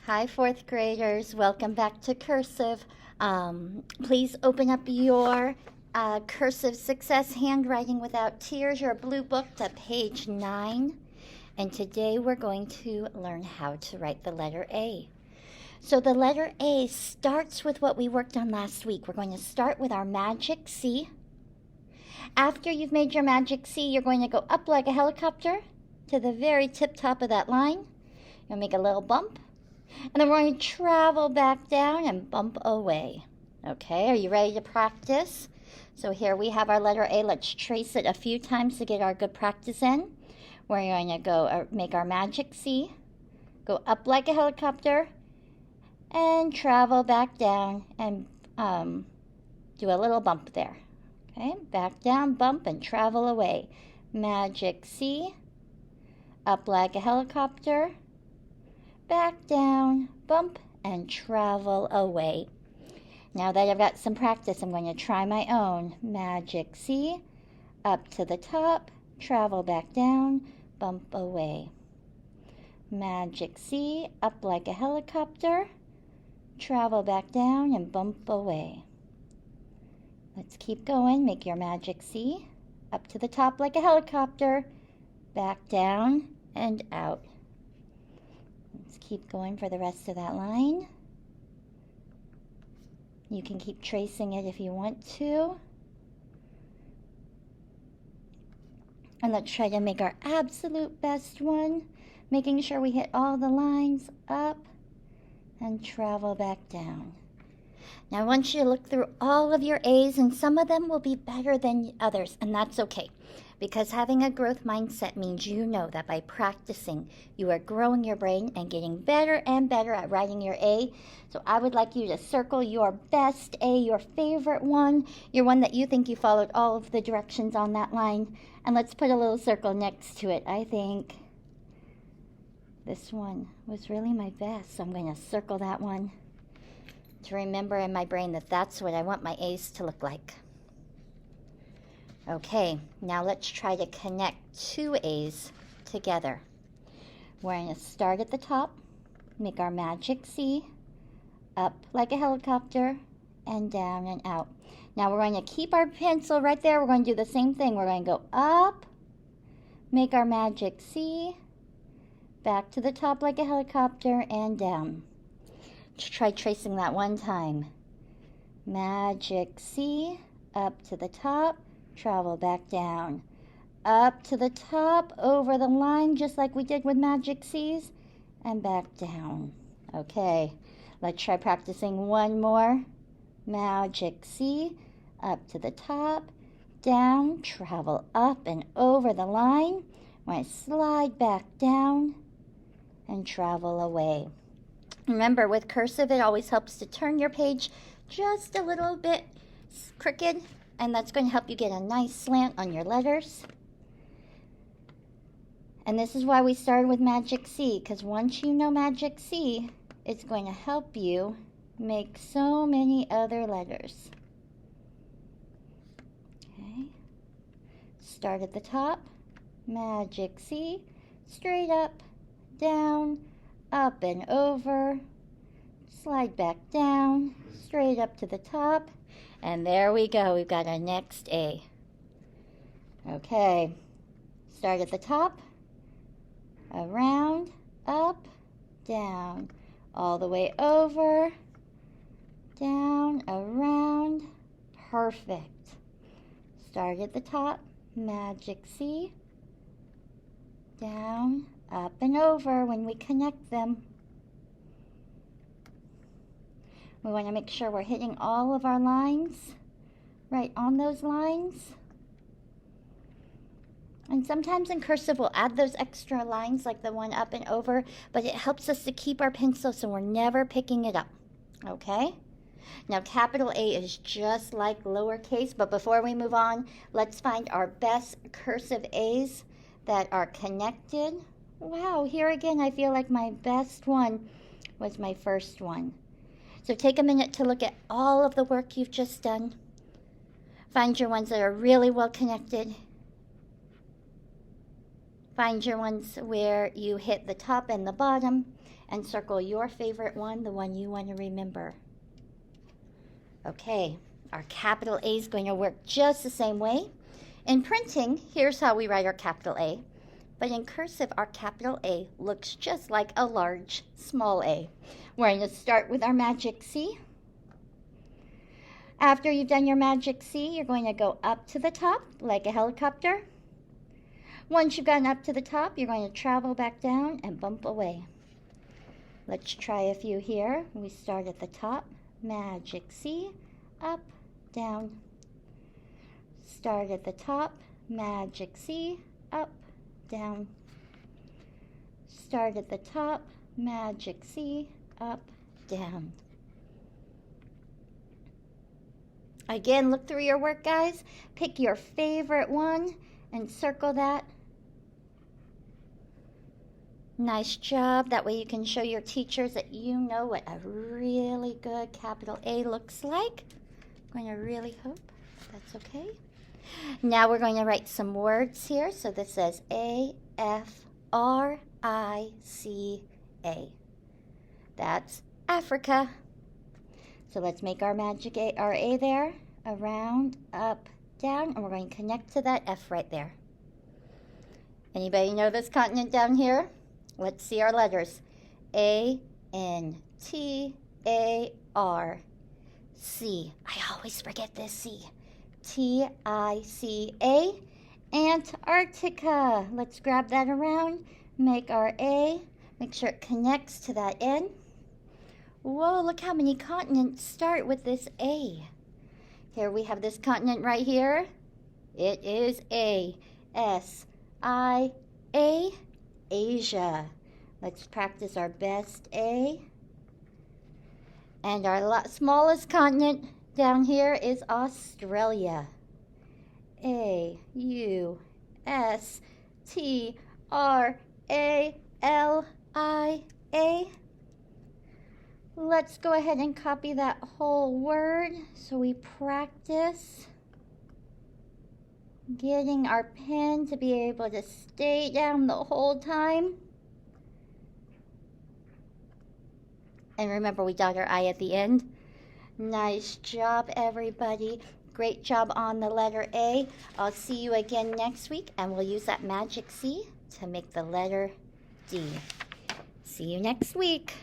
Hi, fourth graders. Welcome back to Cursive. Please open up your Cursive Success Handwriting Without Tears, your blue book, to page 9. And today we're going to learn how to write the letter A. So the letter A starts with what we worked on last week. We're going to start with our magic C. After you've made your magic C, you're going to go up like a helicopter to the very tip top of that line. You'll make a little bump. And then we're going to travel back down and bump away. Okay, are you ready to practice? So here we have our letter A. Let's trace it a few times to get our good practice in. We're going to go make our magic C, go up like a helicopter, and travel back down and do a little bump there. Okay, back down, bump, and travel away. Magic C, up like a helicopter, back down, bump, and travel away. Now that I've got some practice, I'm going to try my own. Magic C, up to the top, travel back down, bump away. Magic C, up like a helicopter, travel back down, and bump away. Let's keep going. Make your magic C, up to the top like a helicopter, back down, and out. Let's keep going for the rest of that line. You can keep tracing it if you want to. And let's try to make our absolute best one, making sure we hit all the lines up and travel back down. Now I want you to look through all of your A's, and some of them will be better than others, and that's okay. Because having a growth mindset means you know that by practicing, you are growing your brain and getting better and better at writing your A. So I would like you to circle your best A, your favorite one, your one that you think you followed all of the directions on that line. And let's put a little circle next to it. I think this one was really my best, so I'm going to circle that one to remember in my brain that that's what I want my A's to look like. Okay, now let's try to connect two A's together. We're going to start at the top, make our magic C, up like a helicopter, and down and out. Now we're going to keep our pencil right there. We're going to do the same thing. We're going to go up, make our magic C, back to the top like a helicopter, and down. Let's try tracing that one time. Magic C, up to the top, travel back down, up to the top, over the line, just like we did with magic C's, and back down. Okay, let's try practicing one more. Magic C, up to the top, down, travel up and over the line. We're going to slide back down and travel away. Remember, with cursive, it always helps to turn your page just a little bit crooked, and that's going to help you get a nice slant on your letters. And this is why we started with magic C, because once you know magic C, it's going to help you make so many other letters. Okay. Start at the top, magic C, straight up, down, up and over, slide back down, straight up to the top, and there we go. We've got our next A. Okay, start at the top, around, up, down, all the way over, down, around, perfect. Start at the top, magic C, down, up and over when we connect them. We want to make sure we're hitting all of our lines right on those lines. And sometimes in cursive we'll add those extra lines like the one up and over, but it helps us to keep our pencil so we're never picking it up. Okay? Now capital A is just like lowercase, but before we move on, let's find our best cursive A's that are connected. Wow, here again I feel like my best one was my first one. So take a minute to look at all of the work you've just done. Find your ones that are really well connected. Find your ones where you hit the top and the bottom and circle your favorite one, the one you want to remember. Okay, our capital A is going to work just the same way. In printing, here's how we write our capital A. But in cursive, our capital A looks just like a large, small a. We're going to start with our magic C. After you've done your magic C, you're going to go up to the top like a helicopter. Once you've gotten up to the top, you're going to travel back down and bump away. Let's try a few here. We start at the top, magic C, up, down. Start at the top, magic C, up, down. Start at the top, magic C, up, down. Again, look through your work, guys. Pick your favorite one and circle that. Nice job. That way you can show your teachers that you know what a really good capital A looks like. I'm going to really hope that's okay. Now we're going to write some words here. So this says A-F-R-I-C-A. That's Africa. So let's make our magic A, our A there, around, up, down, and we're going to connect to that F right there. Anybody know this continent down here? Let's see our letters. A-N-T-A-R-C. I always forget this C. T-I-C-A, Antarctica. Let's grab that around, make our A, make sure it connects to that N. Whoa, look how many continents start with this A. Here we have this continent right here. It is A-S-I-A, Asia. Let's practice our best A. And our smallest continent down here is Australia. A-U-S-T-R-A-L-I-A. Let's go ahead and copy that whole word so we practice getting our pen to be able to stay down the whole time. And remember, we dot our I at the end. Nice job, everybody. Great job on the letter A. I'll see you again next week, and we'll use that magic C to make the letter D. See you next week.